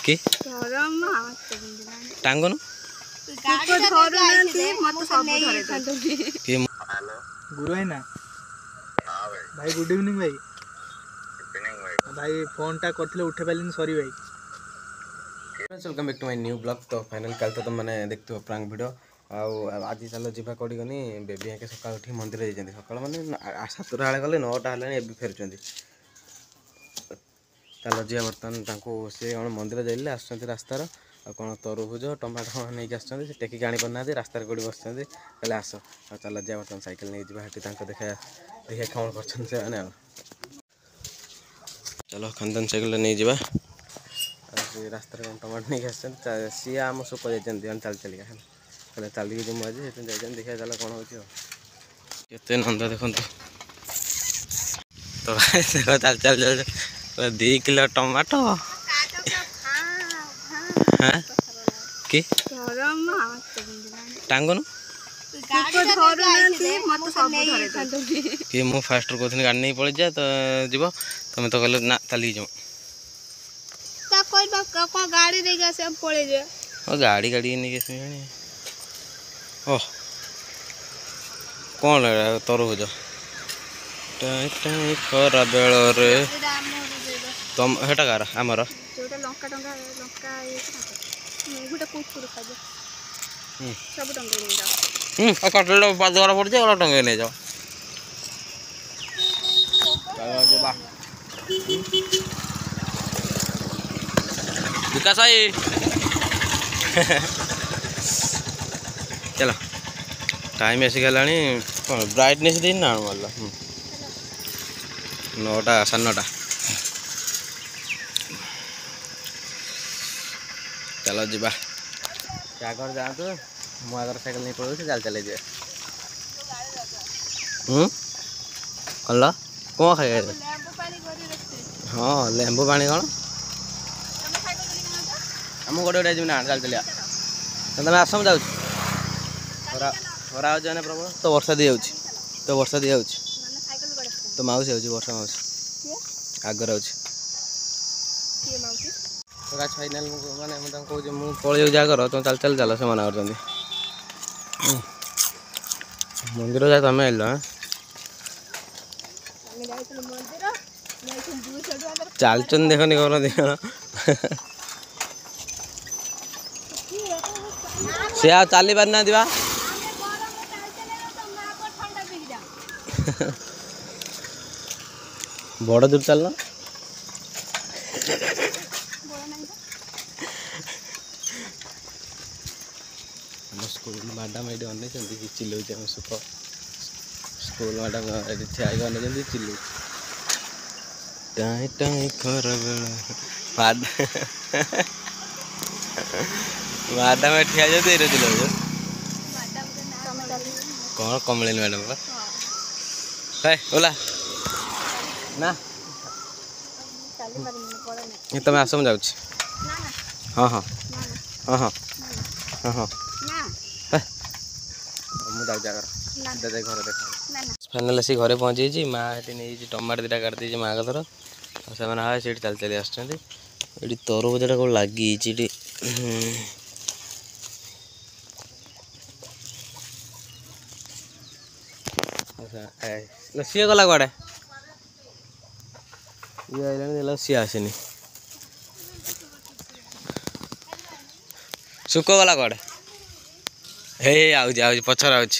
कि टांगन गुरु है ना भाई गुड इवनिंग भाई भाई फोन टा करथिले उठे पालिन सॉरी भाई welcome back to my new blog. तो फाइनल कल तो तुम मैंने देखते प्रांक वीडियो आज चलो जीवा कौटी गनी बेबी आके सकाल उठी मंदिर जाइए सकाल मैंने 7टा बेले गले 9टा है फेरुंट चलो जी बर्तमान सी कौन मंदिर जाइले आस रास्तार कौन तरबुज टमाटो नहीं आसते टेकिक आनी पाना रास्तार कौटी बस कहले आस चलो जी बर्तमान साइकेल नहीं जाती देखा देखिए कौन कर चलो खानदान साइकेल नहीं जावा रास्ता टमाटो नहीं आसते सी आम सुख जाइए चल चलिए कहले चलिए जी मुझे जाइए देखा चलो कौन होते नंद देखो तो देखो चल चल चल 2 किलो टमाटो हाँ कि टांगन कि मु फास्ट कहते गाड़ी नहीं पड़े जा तो जीव तुम तो कहल ना चलिए जाऊँ गाड़ी देगा से हम पड़े जे ओ गाड़ी गाड़ी नहीं कैसे ओह कौन है तरबुज टाई टाई खरा बेल रे तुम हेटा कार आमर जोटा लंका टंका लंका ये गुटा कुकुर खा दे सब टंका नहीं जाओ कटल बाजार पड़ जाए टंगे नहीं जाओ विकास आई चलो टाइम ऐसी गलानी कौन ब्राइटनेस दिन ना मारला 9टा 9:30 चलो जीवा क्या कर जातु मु आगर साइकिल नहीं पड़ो चल चले जे कल कौन खाए हाँ लेंबू पानी कौन आम गोटे गोटे जी ना चल चलिया तुम आसम जाऊँ खरा हो प्रबल तो वर्षा दी जाऊँ तो वर्षा दी जाऊँ तो मौसी आऊँ वर्षा मौसी आगर आऊँ तो गाछ फाइनाल माने मुझे कहूँ मु पलि जागर तुम चल चल चल से मना कर मंदिर जा तुम आइल चलचन देखनी कौन दिखना से आ चली पार ना दिवा बड़ दूर चलना स्कूल मैडम ये अन चिल्लौ सुख स्कूल मैडम ठिया अन चिल्लौ टाई टाई खर मैडम ठिया जाते चिल्लौ कौन कमलेन मैडम है ओला ना तुम आस जाऊँ हाँ हाँ हाँ हाँ हाँ हाँ मुझे घर देखा फाइनाल आसी घरे पहुँची माँ ये नहीं टमाटो 2टा काट दी माँ कथर से हाँ से चल चली आस तरबुजा कौन लगी सी गला कड़े ये आइलानी सी आसनी सुख गला कड़े हे आउज पछर आउज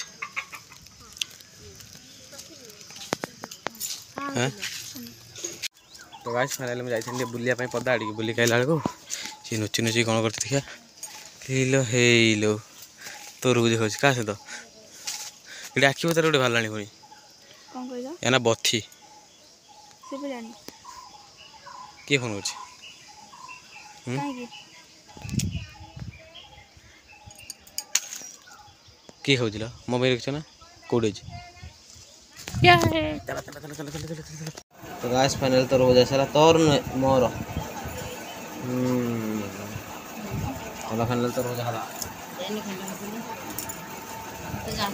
तो गाइस फाइनली मैं जाइए बुलिया पदा आड़ी बुलिक आइला बेलू सी नुची नुची कौन कर देखा हेलो तरबुज खाऊँ क्या सहित ये आखि पतर गोटे बाहर पुणी या ना बथी किए फोन कर किए खाऊ मोबाइल रख ना कौटे तो गाइस फाइनल तरबुज सारा तोर मोर फाइनल तरबुज हला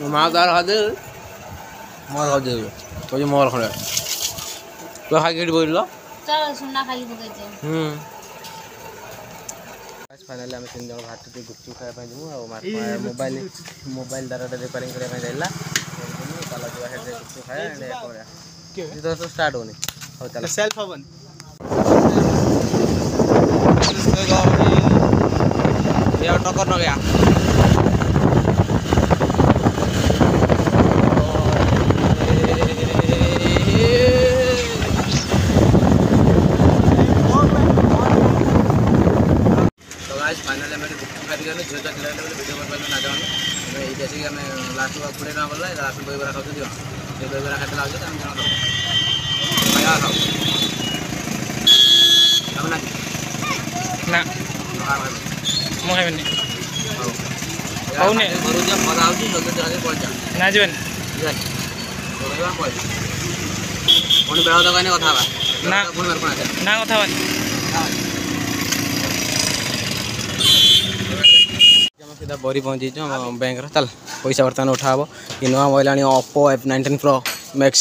माँ तार खा दे मोर खा दे तो मोर खड़े तो खाई बोल चल सुना खाली पकड़ फाइनाली आम 3 जन बाहर गुपचुप खाया जीमु मोबाइल दाराटा रिपेयरिंग करने जाइला चल जा गुपचुप खाया तो स्टार्ट होनी हो चल सेल्फ हवन ये टक्कर न गया फाइनाली आम गुपचुप खाई गलु झील तो खेल भिडियो कर पार्टी ना जाऊँ ये आसिक आम लास्ट 20 टका पड़ा लास्ट दहीबरा खाऊ दियो ये दहीबरा खाते लागे आम जन खाया खाऊ ना ना ମୁଁ ଖାଇବିନି ହଉନି ଘରୁ ଯା ଖରା ହେଉଛି ଜଲ୍ଦି ଜଲ୍ଦି ପଳେଇ ନା ଯିବେନି ପୁଣି ବେଳ ତ କହିନେ କଥା ହେବା ନା ପୁଣି ବେଳ ନା କଥା ହେବାନି सीधा बरी पहुँची बैंक चल पैसा बर्तमान उठा हे कि नुआ मोबाइल आनी ओप्पो F19 Pro Max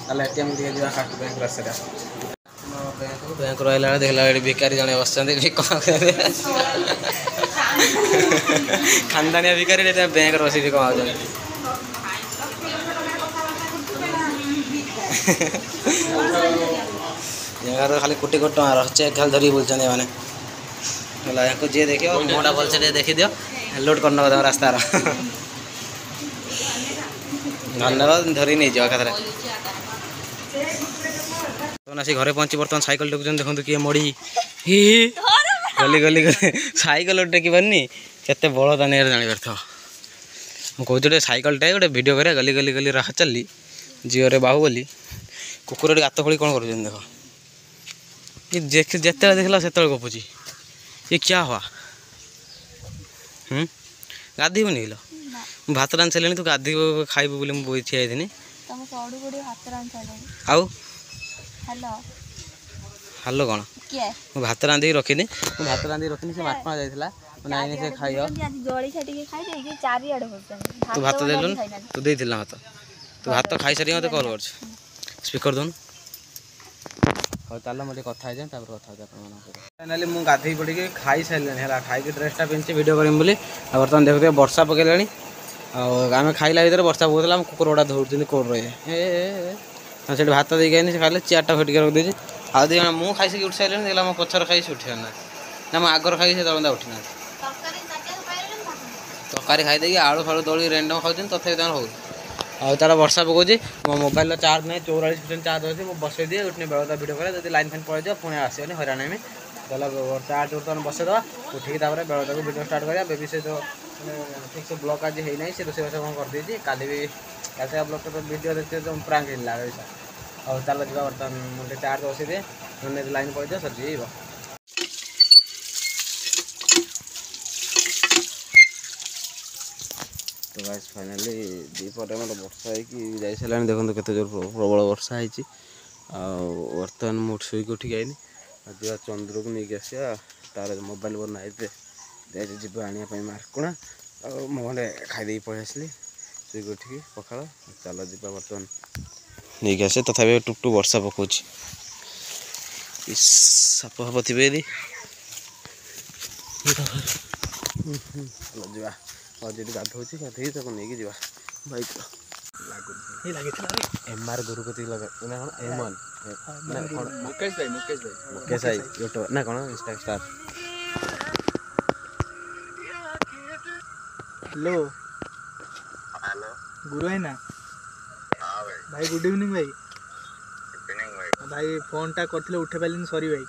चल एटीएम बैंक बैंक रहा देखला भिकारी जड़े बस खानदानिया भिकारी बैंक बस कमा जगार खाली कोटी कोटी टकर चेक खाली धरिक बुलूँ मैंने को जी देख मुँटा भलसे देखी दियो लोड कर नब रास्ता धन्यवाद धरी नहीं जाओ एकाथरे आसी घरे पहुँची बर्तमान साइकेल टेकुन देखो किए मड़ी ही गली गली साइकेल टेकी पारनी केते बड़ दानी जानी पार्थ मुझे गोटे साइकेल टे गोटे वीडियो करे गली गली गली राह चली जिओ रे बाहुबली कुकुर गात खोली कौन कर देख जिते देखला से गपुची ये क्या हुआ गाधीबुनि लो भात रांधि सारे तू गाधी खाइबू बोली मुझे ठिया आउ हालो कौन मुझे भात रांधि रखनी भात रांधि रखनी से माटपा जाइला मैंने से खाई तू भात देलु तू देला भात तू भात खाई सारी मत कॉल कर स्पीकर दोन हाँ चल मुझे कथा कथा फाइनाली मुझे गाधे पड़ी खाई सारे है खाई ड्रेसटा पिंधि वीडियो करें बोली बर्तमान देखते वर्षा पकड़े आम खाइला भर वर्षा पकड़ा कुकुर गुड़ा दौड़ कौन रही से भात देखे आनी खाइले चेयरटा फटिक रखी आउ दी मुझे खाई उठी सारे देखला मो पचर खाई उठी ना ना मो आगर खाई से तला उठी ना तरकारी खाई आलू फालू दौड़ी रेंडम खाऊँ तथापि हो तार वर्षा पकाउे मो मोबाइल चार्ज नहीं 44% चार्ज अच्छे मुझे बसई दिए उठने बेलता भिडियो करे जब लाइन फाइन पड़े पुणी आसनी हईराण हमें गला चार्ज बर्तमान बसईदे उठिकी बेलता को भिडियो स्टार्ट करा बेबी से जो ठीक से ब्लॉग आज है ना से रोषेईबास कौन कर काली भी ब्लॉग तो भिडियो देखते तो प्रांक हिला और चल जा बर्तमान मुझे चार्ज बसई दिए लाइन पड़े सजी तो गाइस फाइनाली दीपटे मतलब वर्षा है जाई सारे देखो केते जोर प्रबल वर्षा है बर्तमान मुझे शुक उठिक आईनी आज चंद्र को लेकिन आसिया तार मोबाइल बना जी आने मार्कुणा मुझे खाई पलि आसली शुक उठिक पखाड़ चल जा बर्तमान नहीं आसे तथापि टुकटु वर्षा पकाउच साप फाप थे चल जा और जी गाधोची गाधे नहीं जा बाइक MR गुरुपति लगा M1 मुकेश भाई यूट्यूब ना कौन इंस्टा स्टार हेलो गुरु है ना भाई गुड इवनिंग भाई भाई फोन टा करथिले उठे पालिन सॉरी भाई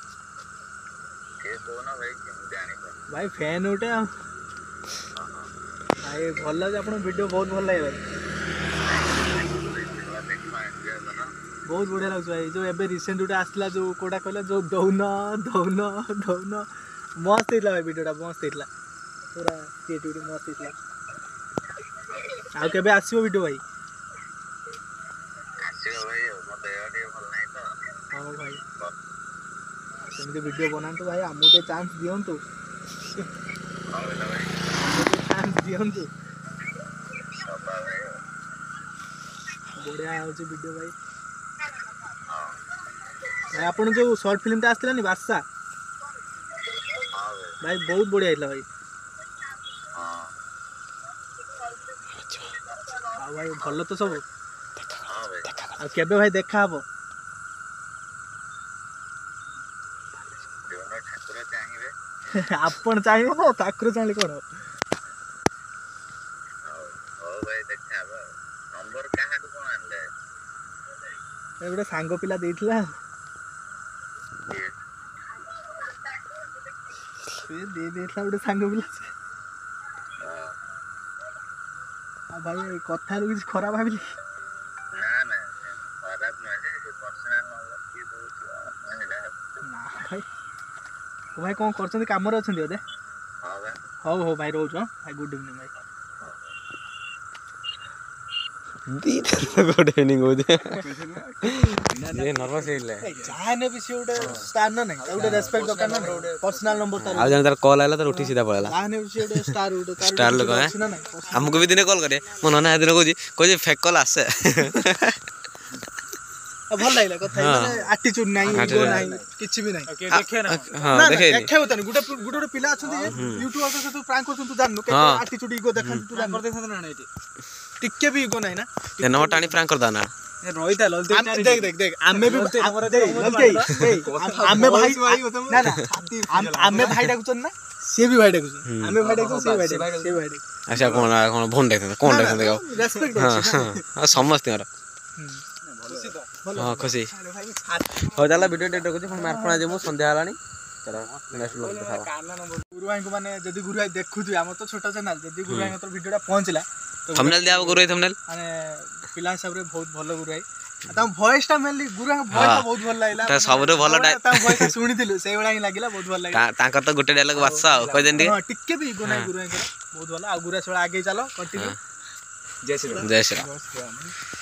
भाई फैन उठे भाई भल लगे आप वीडियो बहुत भल लगे भाई बहुत बढ़िया लगे भाई जो एबे रिसेंट गोटे आसला जो कोटा कहला जो दौन दौन दौन मस्त होता भाई वीडियोटा मस्त होता पूरा क्रिएटिविटी मस्त होता आउ केबे आसीबो वीडियो भाई हाँ भाई सेमती वीडियो बनातु भाई आमु टे चांस दियंतु चांस दियंतु बढ़िया होची वीडियो भाई भाई आपन जो शॉर्ट फिल्म टा आस्थिलानी बादशाह भाई बहुत बढ़िया ହେଇଥିଲା भाई ଆଉ ଭାଇ ଭଲ ତ ସବୁ ଆଉ କେବେ ଭାଇ ଦେଖା ହବ ଆପଣ ଚାହିଁବେ ନା ଠାକୁର ଚାହିଁଲେ କଣ ଗୋଟେ ସାଙ୍ଗ ପିଲା ଦେଇଥିଲା ଦେଇଥିଲା ଗୋଟେ ସାଙ୍ଗ ପିଲା ଆଉ ଭାଇ କଥାରୁ କିଛି ଖରାପ ଭାବିଲି ନା ଭାଇ କଣ କରୁଛନ୍ତି କାମରେ ଅଛନ୍ତି ବୋଧେ ହଉ ହଉ ଭାଇ ରହୁଛୁ ଭାଇ ଗୁଡ୍ ଇଭିନିଂ ଭାଇ गुड इवनिंग होते ये नर्वस हेले जाने भी से उडे स्टार न नहीं उडे रेस्पेक्ट दरकार न पर्सनल नंबर तार आ जन तार कॉल आला तो उठी सीधा पळला जाने भी से उडे स्टार उडे तार स्टार लोग है हमको भी दिने कॉल करे मो नना दिन कोजी फेक कॉल आसे भल लागला कथा माने एटीट्यूड नाही ईगो नाही किछि भी नाही देखे ना हां देखे देखे होता नहीं गुटे पिला अछंती यूट्यूब से तू प्रैंक करछन तू जाननु के एटीट्यूड ईगो देखन तू जान कर देखन ना एटी टिक्के भी ईगो नाही ना ये नवा टाणी प्रैंक कर दाना रोहित देख देख देख आमे भी आमे भाई ना ना आमे भाई डाकुचन ना से भी भाई डाकुचन आमे भाई डाकुचन से भाई अच्छा कोन फोन देखते कोन देखते रेस्पेक्ट हां समझते यार हाँ खुशी हो जाला वीडियो डेट रखुछी पण मारपणा जे मु संध्या हलानी चलो नेक्स्ट लोग देखावा गुरु भाई को माने जदी गुरु भाई देखुथि हमर तो छोटा चैनल जदी गुरु भाई तो वीडियोटा पहुंचला तो थंबनेल दिया गुरु भाई थंबनेल माने पिला हिसाब रे बहुत भलो गुरु भाई ता वॉइस टा मेनली गुरु भाई वॉइस टा बहुत भल लागला ता सबरे भलो ता वॉइस सुनिथिलु सेई बडा ही लागिला बहुत भल लागला तांकर तो गुटे डायलॉग बादशा कह देन हां टिक्के भी गुनाई गुरु भाई बहुत भलो आ गुरु छोड़ा आगे चलो कंटिन्यू जय श्री राम